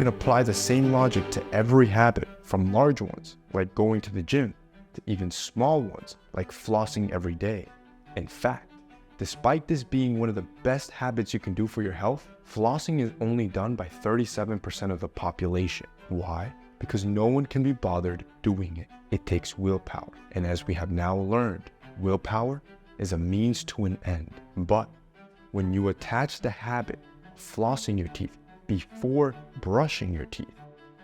You can apply the same logic to every habit, from large ones, like going to the gym, to even small ones, like flossing every day. In fact, despite this being one of the best habits you can do for your health, flossing is only done by 37% of the population. Why? Because no one can be bothered doing it. It takes willpower. And as we have now learned, willpower is a means to an end. But when you attach the habit of flossing your teeth before brushing your teeth,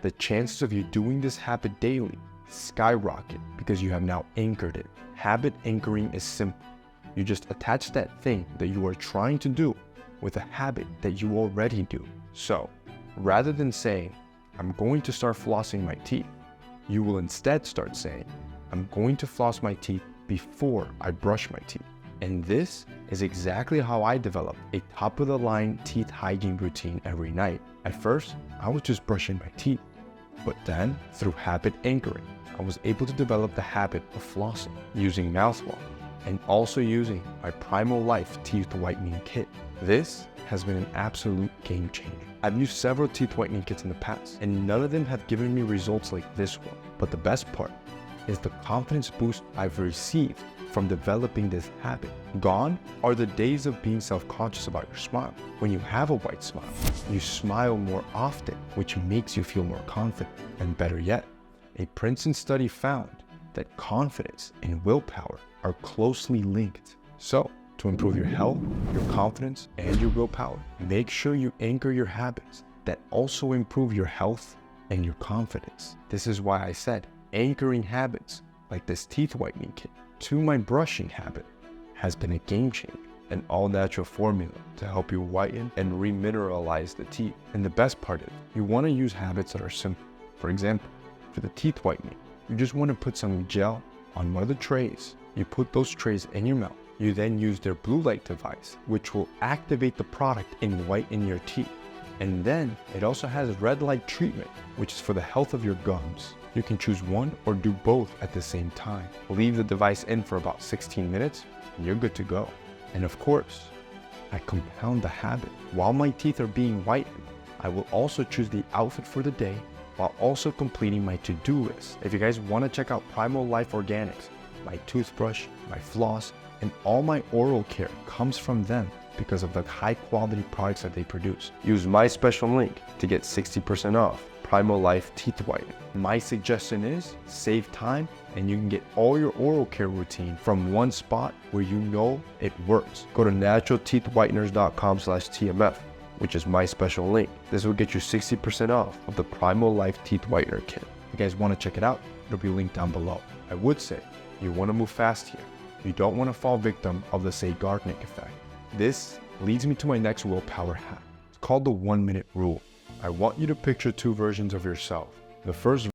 the chances of you doing this habit daily skyrocket because you have now anchored it. Habit anchoring is simple. You just attach that thing that you are trying to do with a habit that you already do. So rather than saying, I'm going to start flossing my teeth, you will instead start saying, I'm going to floss my teeth before I brush my teeth. And this is exactly how I developed a top-of-the-line teeth hygiene routine every night. At first, I was just brushing my teeth, but then through habit anchoring, I was able to develop the habit of flossing using mouthwash and also using my Primal Life Teeth Whitening Kit. This has been an absolute game changer. I've used several teeth whitening kits in the past, and none of them have given me results like this one. But the best part is the confidence boost I've received from developing this habit. Gone are the days of being self-conscious about your smile. When you have a white smile, you smile more often, which makes you feel more confident. And better yet, a Princeton study found that confidence and willpower are closely linked. So, to improve your health, your confidence, and your willpower, make sure you anchor your habits that also improve your health and your confidence. This is why I said anchoring habits like this teeth whitening kit to my brushing habit has been a game changer, an all-natural formula to help you whiten and remineralize the teeth. And the best part is, you want to use habits that are simple. For example, for the teeth whitening, you just want to put some gel on one of the trays. You put those trays in your mouth. You then use their blue light device, which will activate the product and whiten your teeth. And then it also has red light treatment, which is for the health of your gums. You can choose one or do both at the same time. Leave the device in for about 16 minutes and you're good to go. And of course, I compound the habit. While my teeth are being whitened, I will also choose the outfit for the day while also completing my to-do list. If you guys want to check out Primal Life Organics, my toothbrush, my floss, and all my oral care comes from them because of the high quality products that they produce. Use my special link to get 60% off Primal Life Teeth Whitening. My suggestion is save time and you can get all your oral care routine from one spot where you know it works. Go to naturalteethwhiteners.com/TMF, which is my special link. This will get you 60% off of the Primal Life Teeth Whitener Kit. If you guys want to check it out, it'll be linked down below. I would say you want to move fast here. You don't want to fall victim of the Zeigarnik effect. This leads me to my next willpower hack. It's called the 1-minute rule. I want you to picture two versions of yourself. The first